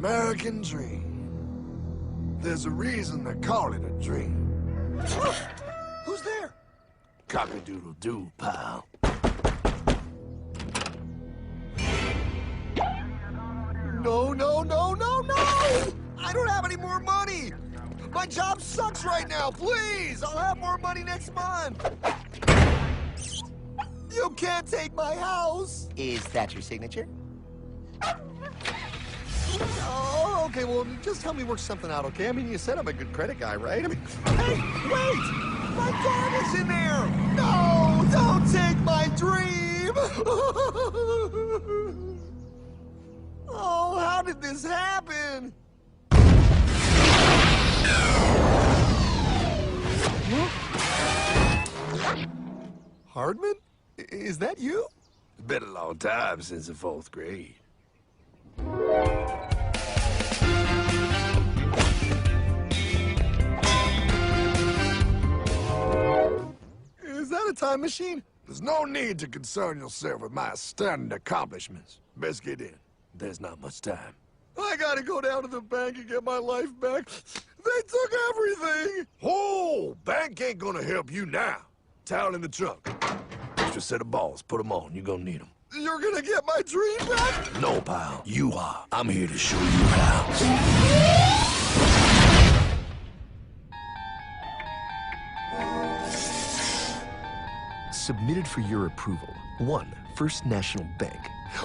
American dream. There's a reason they call it a dream. Who's there? Cock-a-doodle-doo, pal. No, no, no, no, no! I don't have any more money! My job sucks right now, please! I'll have more money next month! You can't take my house! Is that your signature? Oh, okay, well, just help me work something out, okay? I mean, you said I'm a good credit guy, right? I mean, hey, wait! My dog is in there! No, don't take my dream! Oh, how did this happen? Hardman? Is that you? It's been a long time since the 4th grade. Is that a time machine? There's no need to concern yourself with my astounding accomplishments. Best get in. There's not much time. I gotta go down to the bank and get my life back. They took everything! Oh, bank ain't gonna help you now. Towel in the trunk. Extra set of balls. Put them on. You're gonna need them. You're gonna get my dream back? No, pal. You are. I'm here to show you how. Submitted for your approval. 1. First National Bank.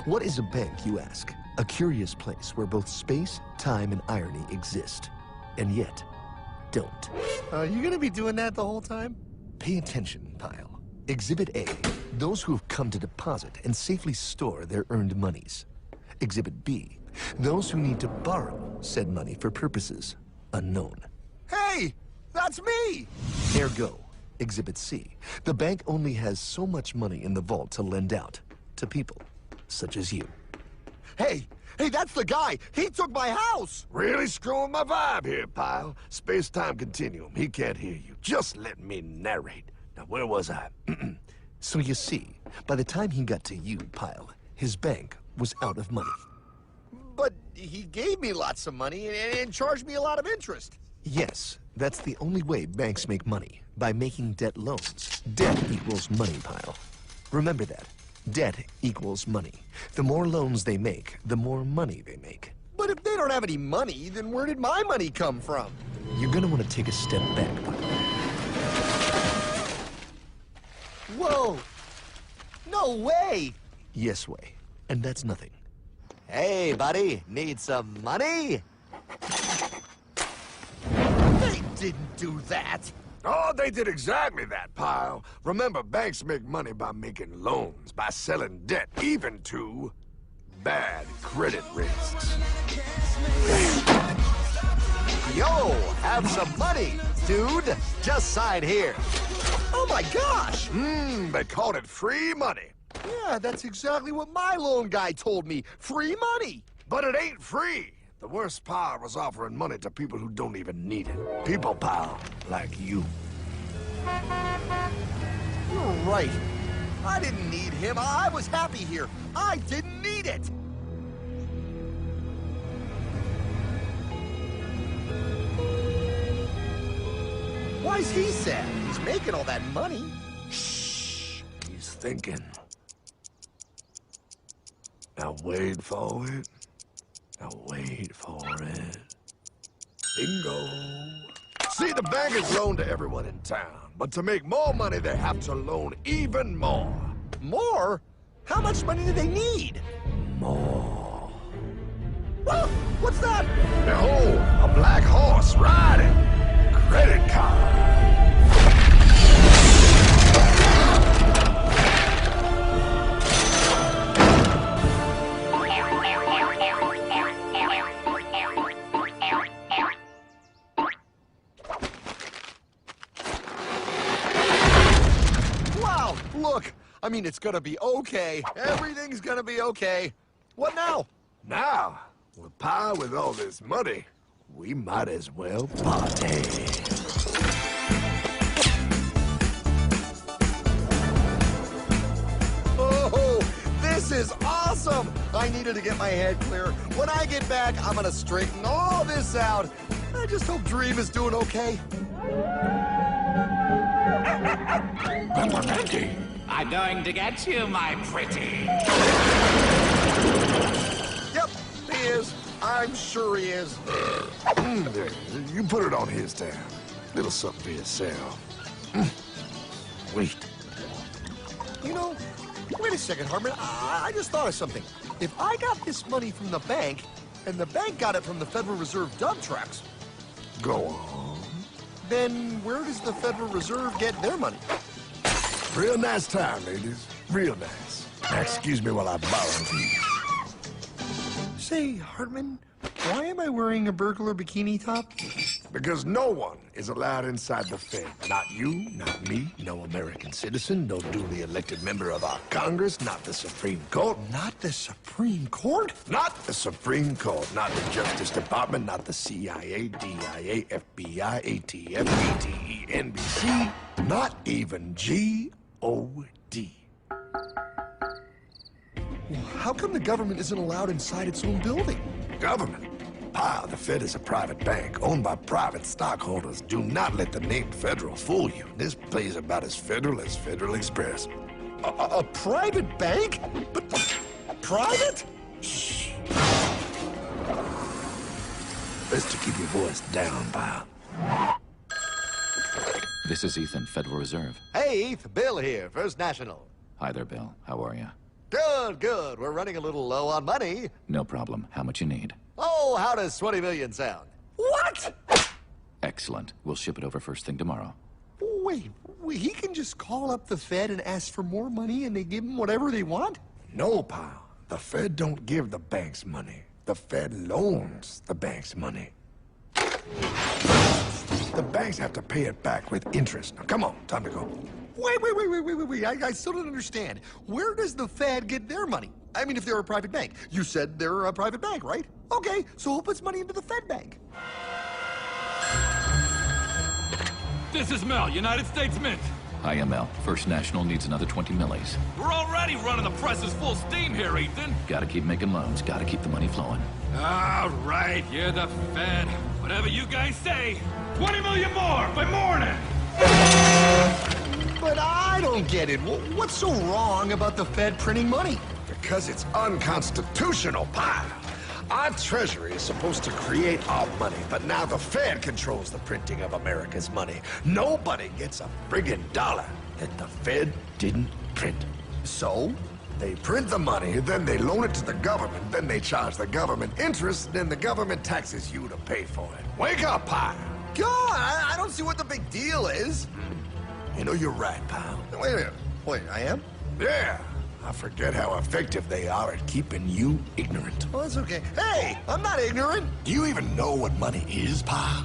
What is a bank, you ask? A curious place where both space, time, and irony exist. And yet, don't. You gonna be doing that the whole time? Pay attention, pile. Exhibit A. Those who have come to deposit and safely store their earned monies. Exhibit B. Those who need to borrow said money for purposes unknown. Hey! That's me! Ergo, Exhibit C. The bank only has so much money in the vault to lend out to people such as you. Hey! Hey, that's the guy! He took my house! Really screwing my vibe here, pal. Space-time continuum. He can't hear you. Just let me narrate. Now, where was I? So you see, by the time he got to you, Pile, his bank was out of money. But he gave me lots of money and charged me a lot of interest. Yes, that's the only way banks make money, by making debt loans. Debt equals money, Pile. Remember that. Debt equals money. The more loans they make, the more money they make. But if they don't have any money, then where did my money come from? You're gonna want to take a step back, Pile. Whoa! No way! Yes way. And that's nothing. Hey, buddy, need some money? They didn't do that! Oh, they did exactly that, pal. Remember, banks make money by making loans, by selling debt, even to bad credit risks. Yo, have some money, dude. Just sign here. Oh my gosh! They called it free money. Yeah, that's exactly what my loan guy told me. Free money! But it ain't free. The worst part was offering money to people who don't even need it. People, pal, like you. You're right. I didn't need him. I was happy here. I didn't need it. Why's he sad? He's making all that money. Shh. He's thinking. Now wait for it. Now wait for it. Bingo. See, the bank is loaned to everyone in town, but to make more money, they have to loan even more. More? How much money do they need? More. Whoa! What's that? Behold, a black horse riding. Credit card. Wow! Look! I mean, it's gonna be okay. Everything's gonna be okay. What now? Now, with power with all this money, we might as well party. Oh, this is awesome! I needed to get my head clear. When I get back, I'm gonna straighten all this out. I just hope Dream is doing okay. I'm going to get you, my pretty. Yep, he is. I'm sure he is. There, you put it on his tab. Little something for yourself. Wait. You know, wait a second, Hartman. I just thought of something. If I got this money from the bank, and the bank got it from the Federal Reserve dump trucks, Go on. then where does the Federal Reserve get their money? Real nice time, ladies. Real nice. Now, excuse me while I borrow these. Say, Hartman, why am I wearing a burglar bikini top? Because no one is allowed inside the Fed. Not you, not me, no American citizen, no duly elected member of our Congress, not the Supreme Court. Not the Supreme Court? Not the Supreme Court, not the Justice Department, not the CIA, DIA, FBI, ATF, ETE, NBC, not even G.O.D. How come the government isn't allowed inside its own building? Government? Pile, the Fed is a private bank owned by private stockholders. Do not let the name Federal fool you. This place is about as federal as Federal Express. A private bank? But private? Shh. Best to keep your voice down, pal. This is Ethan, Federal Reserve. Hey, Eth, Bill here, First National. Hi there, Bill. How are you? Good, good. We're running a little low on money. No problem. How much you need? Oh, how does 20 million sound? What? Excellent. We'll ship it over first thing tomorrow. Wait, he can just call up the Fed and ask for more money and they give him whatever they want? No, pal. The Fed don't give the banks money. The Fed loans the banks money. The banks have to pay it back with interest. Now, come on, time to go. Wait. I still don't understand. Where does the Fed get their money? I mean, if they're a private bank. You said they're a private bank, right? Okay, so who puts money into the Fed bank? This is Mel, United States Mint. Hi, ML. First National needs another 20 millis. We're already running the presses full steam here, Ethan. Gotta keep making loans. Gotta keep the money flowing. All right, you're the Fed. Whatever you guys say. 20 million more by morning. But I don't get it. What's so wrong about the Fed printing money? Because it's unconstitutional, pal. Our Treasury is supposed to create our money, but now the Fed controls the printing of America's money. Nobody gets a friggin' dollar that the Fed didn't print. So? They print the money, then they loan it to the government, then they charge the government interest, then the government taxes you to pay for it. Wake up, pal! God, I don't see what the big deal is. You know, you're right, pal. Wait a minute. Wait, I am? Yeah. I forget how effective they are at keeping you ignorant. Well, that's okay. Hey, I'm not ignorant. Do you even know what money is, pal?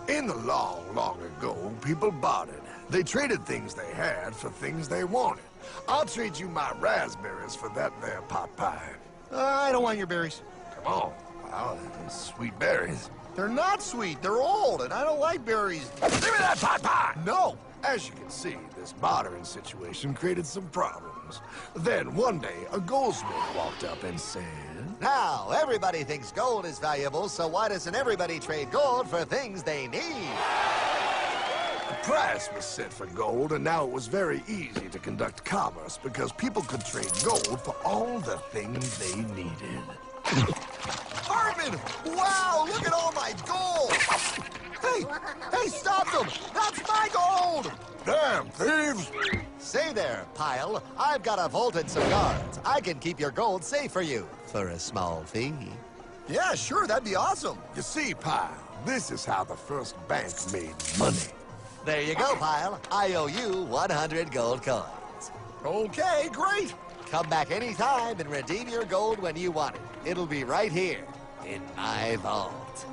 In the long, long ago, people bartered. They traded things they had for things they wanted. I'll trade you my raspberries for that there pot pie. I don't want your berries. Come on, pal. They're sweet berries. They're not sweet. They're old, and I don't like berries. Give me that pot pie! No. As you can see, this bartering situation created some problems. Then one day, a goldsmith walked up and said, Now, everybody thinks gold is valuable, so why doesn't everybody trade gold for things they need? a price was set for gold, and now it was very easy to conduct commerce because people could trade gold for all the things they needed. Hartman! Wow, look at all my gold! Hey, stop them! That's my gold! Damn thieves! Say there, Pile. I've got a vault and some guards. I can keep your gold safe for you for a small fee. Yeah, sure, that'd be awesome. You see, Pile, this is how the first bank made money. There you go, Pile. I owe you 100 gold coins. Okay, great. Come back anytime and redeem your gold when you want it. It'll be right here in my vault.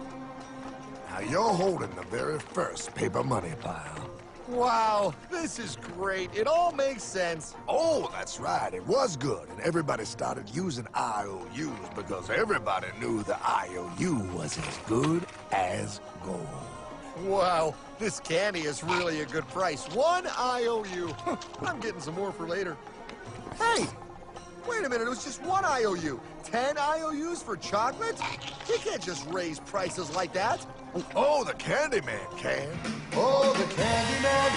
Now you're holding the very first paper money, Pile. Wow, this is great. It all makes sense. Oh, that's right. It was good, and everybody started using IOUs because everybody knew the IOU was as good as gold. Wow, this candy is really a good price. 1 IOU. I'm getting some more for later. Hey, wait a minute, it was just 1 IOU. 10 IOUs for chocolate? You can't just raise prices like that. Oh, the Candyman can. Oh, the Candyman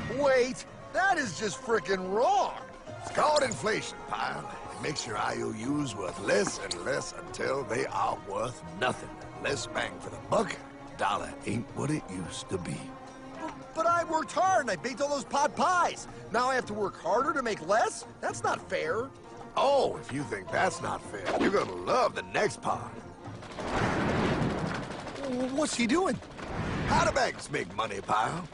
can! Wait, that is just frickin' wrong. It's called inflation, pal. It makes your IOUs worth less and less until they are worth nothing. Less bang for the buck. Dollar ain't what it used to be. But I worked hard and I baked all those pot pies. Now I have to work harder to make less? That's not fair. Oh, if you think that's not fair, you're gonna love the next part. What's he doing? How do banks make money, pal?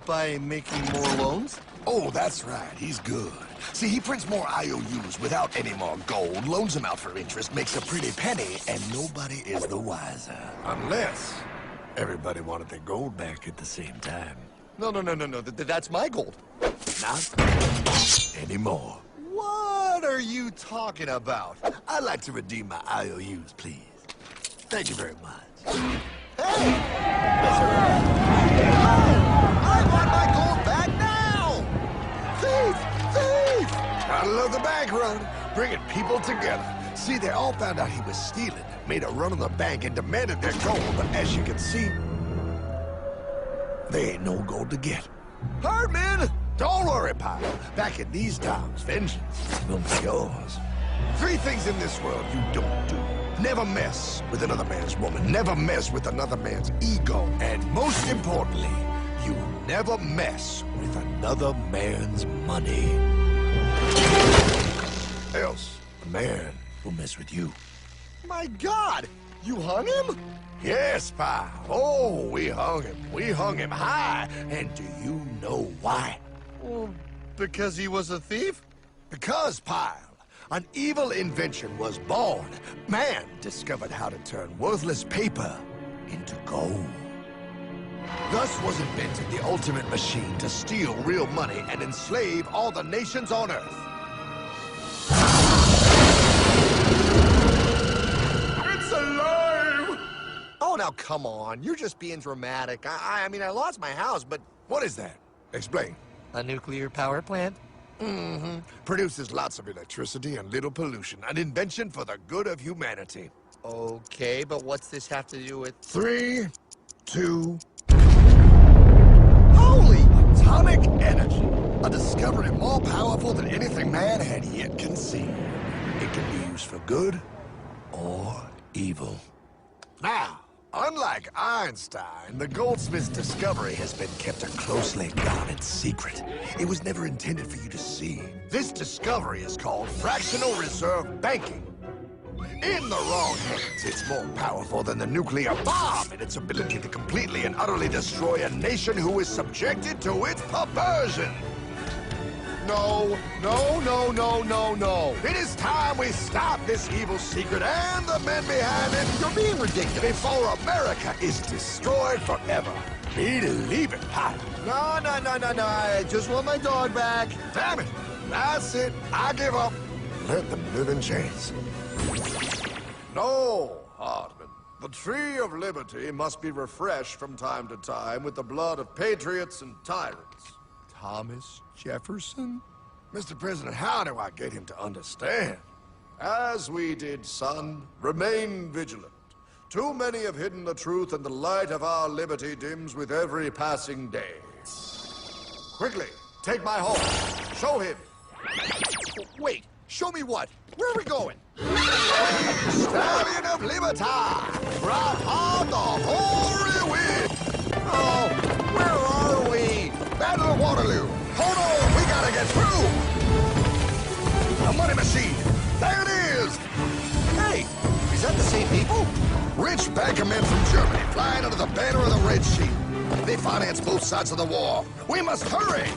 By making more loans? Oh, that's right. He's good. See, he prints more IOUs without any more gold, loans them out for interest, makes a pretty penny, and nobody is the wiser. Unless everybody wanted their gold back at the same time. No. That's my gold. Not anymore. What are you talking about? I'd like to redeem my IOUs, please. Thank you very much. Hey! I want my gold back now! Thief! Thief! Gotta love the bank run, bringing people together. See, they all found out he was stealing, made a run on the bank, and demanded their gold. But as you can see, there ain't no gold to get. Hardman! Don't worry, pal. Back in these times, vengeance will be yours. 3 things in this world you don't do. Never mess with another man's woman. Never mess with another man's ego. And most importantly, you never mess with another man's money. Else, the man will mess with you. My God! You hung him? Yes, pal. Oh, we hung him. We hung him high. And do you know why? Well, because he was a thief? Because, pal, an evil invention was born. Man discovered how to turn worthless paper into gold. Thus was invented the ultimate machine to steal real money and enslave all the nations on Earth. It's alive! Oh, now come on. You're just being dramatic. I mean, I lost my house, but... What is that? Explain. A nuclear power plant? Mm-hmm. Produces lots of electricity and little pollution. An invention for the good of humanity. Okay, but what's this have to do with... 3, 2... Holy! Atomic energy. A discovery more powerful than anything man had yet conceived. It can be used for good or evil. Now, unlike Einstein, the goldsmith's discovery has been kept a closely guarded secret. It was never intended for you to see. This discovery is called fractional reserve banking. In the wrong hands, it's more powerful than the nuclear bomb in its ability to completely and utterly destroy a nation who is subjected to its perversion. No. It is time we stop this evil secret and the men behind it. You're being ridiculous. Before America is destroyed forever. Believe it, Pop. No. I just want my dog back. Damn it. That's it. I give up. Let them live in chains. No, Hardman. The tree of liberty must be refreshed from time to time with the blood of patriots and tyrants. Thomas Jefferson? Mr. President, how do I get him to understand? As we did, son, remain vigilant. Too many have hidden the truth, and the light of our liberty dims with every passing day. Quickly, take my horse. Show him. Wait, show me what? Where are we going? Stallion of Liberty! Brought on the hoary wind! Oh, where are we? Battle of Waterloo! Hold on, we gotta get through! A money machine! There it is! Hey, is that the same people? Rich bankermen from Germany flying under the banner of the Red Shield. They finance both sides of the war. We must hurry!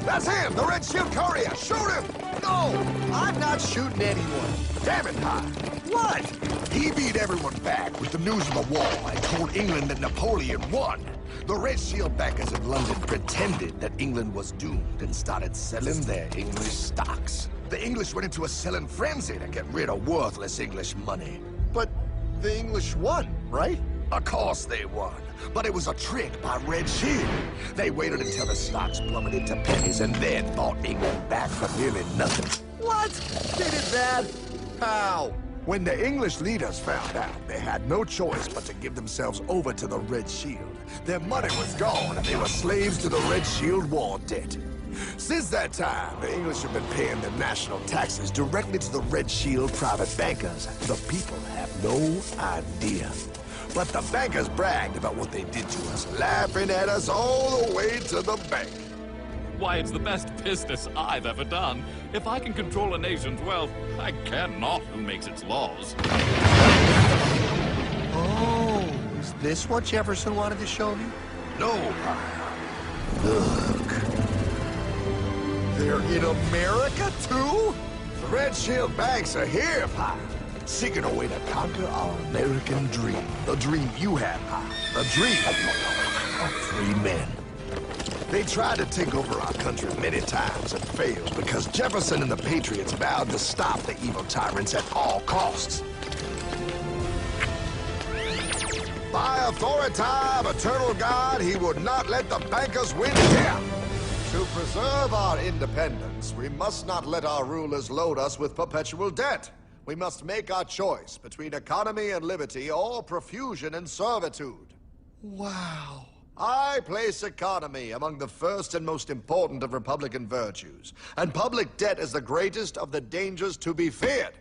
That's him, the Red Shield courier! Shoot him! No, I'm not shooting anyone. Damn it, Pop. What? He beat everyone back with the news of the war and told England that Napoleon won. The Red Shield backers in London pretended that England was doomed and started selling their English stocks. The English went into a selling frenzy to get rid of worthless English money. But The English won, right? Of course they won. But it was a trick by Rotschild. They waited until the stocks plummeted to pennies and then bought England back for nearly nothing. What? They did that? How? When the English leaders found out, they had no choice but to give themselves over to the Rotschild. Their money was gone, and they were slaves to the Rotschild war debt. Since that time, the English have been paying their national taxes directly to the Rotschild private bankers. The people have no idea. But the bankers bragged about what they did to us, laughing at us all the way to the bank. Why, it's the best business I've ever done. If I can control a nation's wealth, I care not who makes its laws. Oh, is this what Jefferson wanted to show me? No, Pyle. Look. They're in America, too? The Rotschild banks are here, Pyle. Seeking a way to conquer our American dream. The dream you have, Pyle. The dream of free men. They tried to take over our country many times and failed because Jefferson and the Patriots vowed to stop the evil tyrants at all costs. By authority of eternal God, he would not let the bankers win here. To preserve our independence, we must not let our rulers load us with perpetual debt. We must make our choice between economy and liberty or profusion and servitude. Wow. I place economy among the first and most important of Republican virtues, and public debt is the greatest of the dangers to be feared.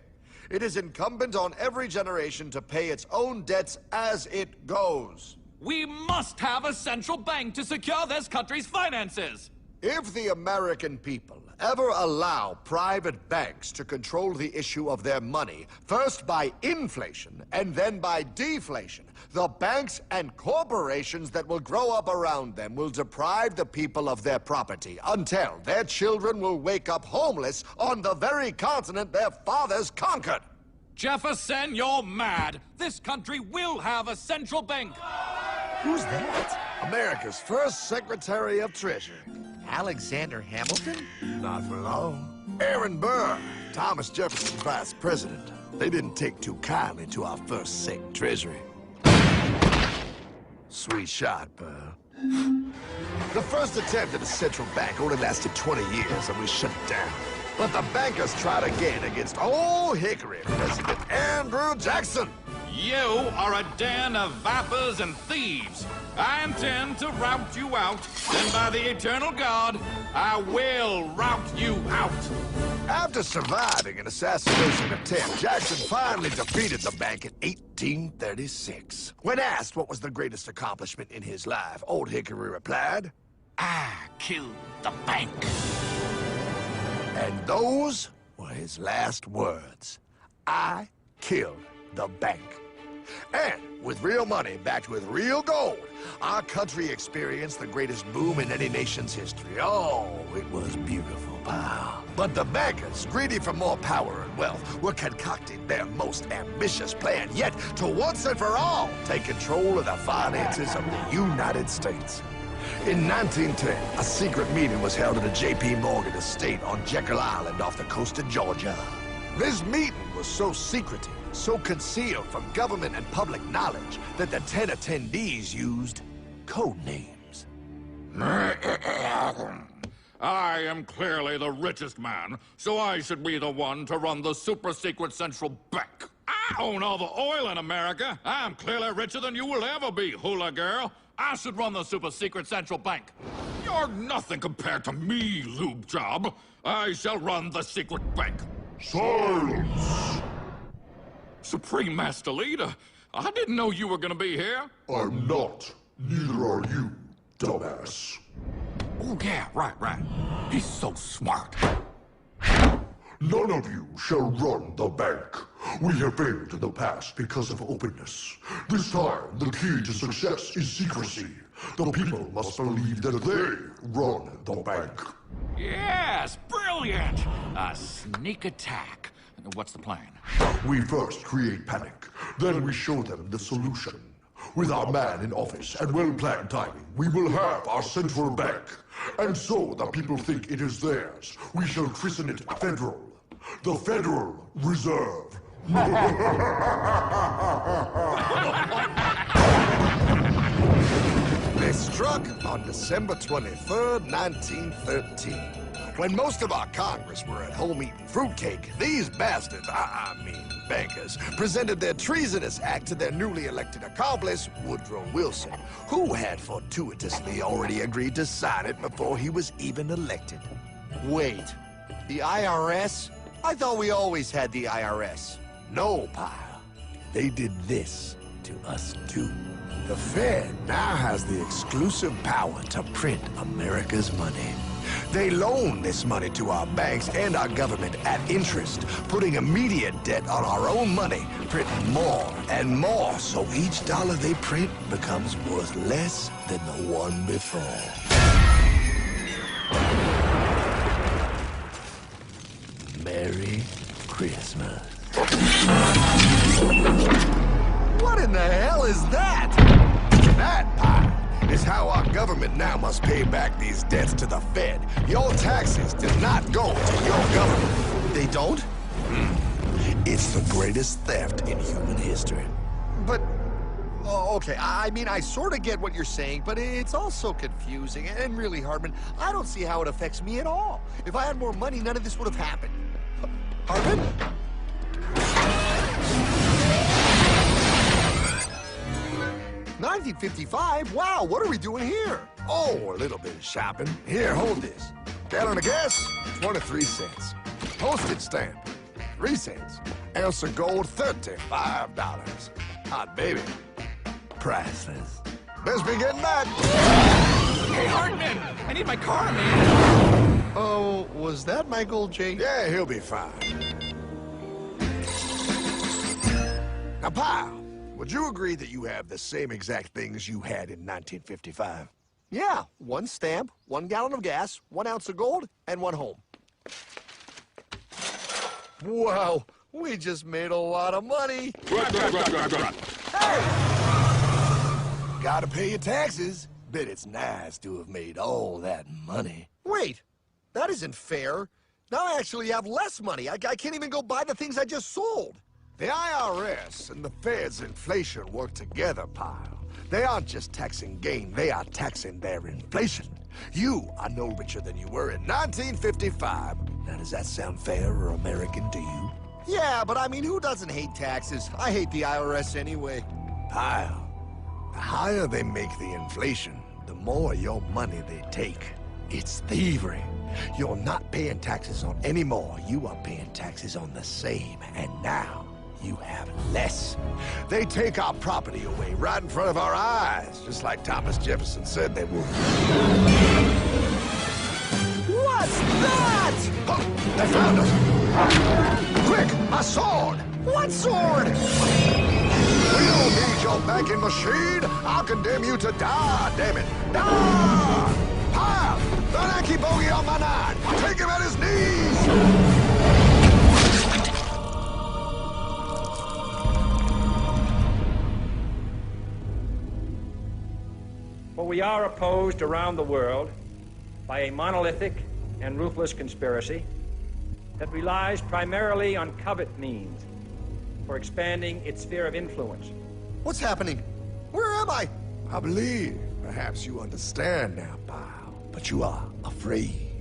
It is incumbent on every generation to pay its own debts as it goes. We must have a central bank to secure this country's finances. If the American people ever allow private banks to control the issue of their money, first by inflation and then by deflation, the banks and corporations that will grow up around them will deprive the people of their property until their children will wake up homeless on the very continent their fathers conquered. Jefferson, you're mad. This country will have a central bank. Who's that? America's first Secretary of Treasury. Alexander Hamilton? Not for long. Aaron Burr, Thomas Jefferson's vice president. They didn't take too kindly to our first Sec Treasury. Sweet shot, Burr. The first attempt at a central bank only lasted 20 years and we shut it down. But the bankers tried again against Old Hickory President Andrew Jackson. You are a den of vipers and thieves. I intend to rout you out, and by the eternal God, I will rout you out. After surviving an assassination attempt, Jackson finally defeated the bank in 1836. When asked what was the greatest accomplishment in his life, Old Hickory replied, I killed the bank. and those were his last words. I killed the bank. And with real money backed with real gold, our country experienced the greatest boom in any nation's history. Oh, it was beautiful, pal. But the bankers, greedy for more power and wealth, were concocting their most ambitious plan yet to once and for all take control of the finances of the United States. In 1910, a secret meeting was held at a J.P. Morgan estate on Jekyll Island off the coast of Georgia. This meeting was so secretive, so concealed from government and public knowledge that the 10 attendees used code names. I am clearly the richest man, so I should be the one to run the super-secret central bank. I own all the oil in America. I'm clearly richer than you will ever be, hula girl. I should run the super-secret central bank. You're nothing compared to me, lube job. I shall run the secret bank. Silence! Supreme Master Leader, I didn't know you were gonna be here. I'm not. Neither are you, dumbass. Oh, yeah, right. He's so smart. None of you shall run the bank. We have failed in the past because of openness. This time, the key to success is secrecy. The people must believe that they run the bank. Yes, brilliant! A sneak attack. What's the plan? We first create panic, then we show them the solution. With our man in office and well-planned timing, we will have our central bank. And so the people think it is theirs. We shall christen it Federal. The Federal Reserve. They struck on December 23rd, 1913. When most of our Congress were at home eating fruitcake, these bastards, I mean bankers, presented their treasonous act to their newly elected accomplice, Woodrow Wilson, who had fortuitously already agreed to sign it before he was even elected. Wait, the IRS? I thought we always had the IRS. No, pal. They did this to us too. The Fed now has the exclusive power to print America's money. They loan this money to our banks and our government at interest, putting immediate debt on our own money, printing more and more, so each dollar they print becomes worth less than the one before. Merry Christmas. What in the hell is that? That, pal, is how our government now must pay back these debts to the Fed. Your taxes do not go to your government. They don't? It's the greatest theft in human history. But, oh, okay, I mean, I sort of get what you're saying, but it's all so confusing. And really, Hardman, I don't see how it affects me at all. If I had more money, none of this would have happened. Hardman? 1955? Wow, what are we doing here? Oh, a little bit of shopping. Here, hold this. Gallon of gas, 23 cents. Postage stamp, 3 cents. Ounce of gold, $35. Hot baby, priceless. Best be getting back. Hey, Hardman! I need my car, man! Oh, was that my gold, Jay? Yeah, he'll be fine. Now, pal, would you agree that you have the same exact things you had in 1955? Yeah, 1 stamp, 1 gallon of gas, 1 ounce of gold, and 1 home. Wow, we just made a lot of money. Hey! Gotta pay your taxes. Bet it's nice to have made all that money. Wait, that isn't fair. Now I actually have less money. I can't even go buy the things I just sold. The IRS and the Fed's inflation work together, pal. They aren't just taxing gain, they are taxing their inflation. You are no richer than you were in 1955. Now, does that sound fair or American to you? Yeah, but I mean, who doesn't hate taxes? I hate the IRS anyway. Pal, the higher they make the inflation, the more your money they take. It's thievery. You're not paying taxes on any more. You are paying taxes on the same. And now, you have less. They take our property away right in front of our eyes, just like Thomas Jefferson said they would. What's that? Oh, they found us! Quick, a sword! What sword? We don't need your banking machine! I'll condemn you to die, damn it! Die! Pile! The lanky bogey on my 9! Take him at his knees! For we are opposed around the world by a monolithic and ruthless conspiracy that relies primarily on covert means for expanding its sphere of influence. What's happening? Where am I? I believe perhaps you understand now, pal, but you are afraid.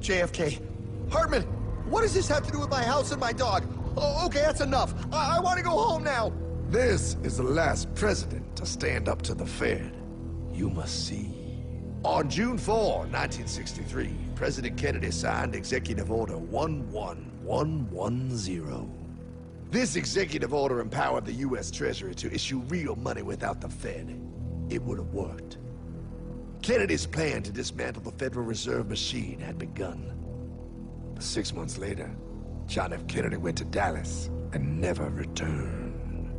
JFK. Hartman, what does this have to do with my house and my dog? Oh, okay, that's enough. I want to go home now. This is the last president to stand up to the Fed. You must see. On June 4, 1963, President Kennedy signed Executive Order 11110. This executive order empowered the U.S. Treasury to issue real money without the Fed. It would have worked. Kennedy's plan to dismantle the Federal Reserve machine had begun. But 6 months later, John F. Kennedy went to Dallas and never returned.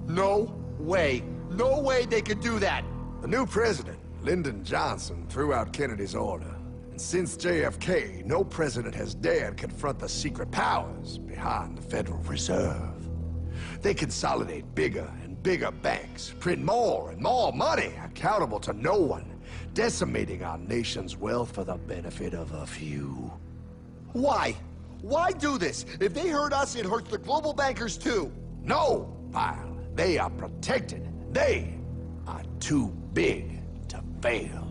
No way. No way they could do that. The new president, Lyndon Johnson, threw out Kennedy's order. And since JFK, no president has dared confront the secret powers behind the Federal Reserve. They consolidate bigger and bigger banks, print more and more money, accountable to no one, decimating our nation's wealth for the benefit of a few. Why? Why do this? If they hurt us, it hurts the global bankers too. No, pal. They are protected. They are too big to fail.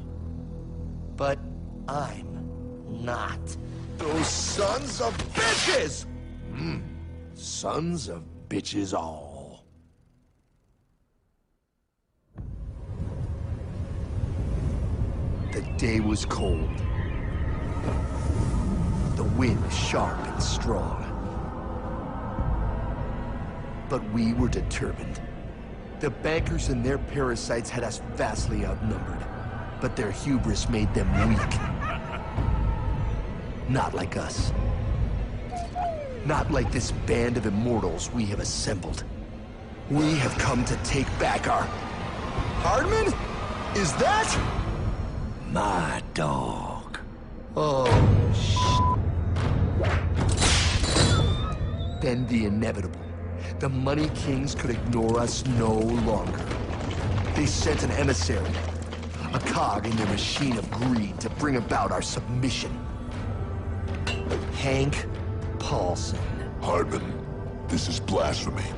But I'm not. Those sons of bitches! Sons of bitches all. The day was cold. The wind sharp and strong. But we were determined. The bankers and their parasites had us vastly outnumbered, but their hubris made them weak. Not like us. Not like this band of immortals we have assembled. We have come to take back our... Hardman? Is that... My dog. Oh, Then the inevitable. The Money Kings could ignore us no longer. They sent an emissary, a cog in their machine of greed to bring about our submission. Hank Paulson. Hardman, this is blasphemy.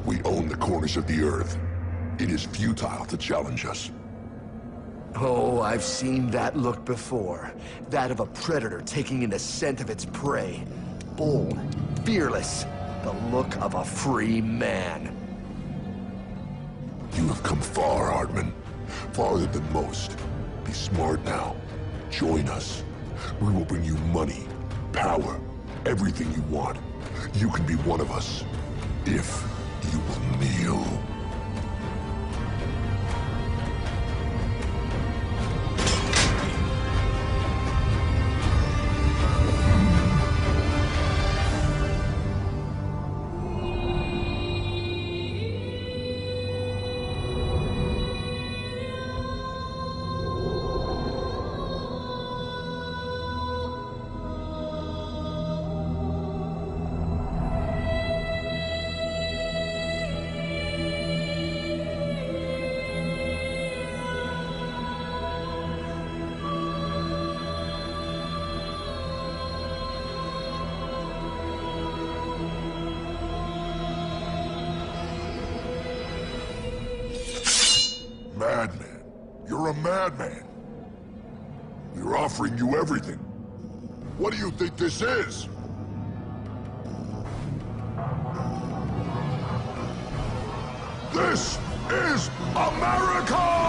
We own the corners of the earth. It is futile to challenge us. Oh, I've seen that look before. That of a predator taking in the scent of its prey. Bold, fearless, the look of a free man. You have come far, Hardman. Farther than most. Be smart now. Join us. We will bring you money, power, everything you want. You can be one of us, if you will kneel. Madman. You're a madman. We're offering you everything. What do you think this is? This is America!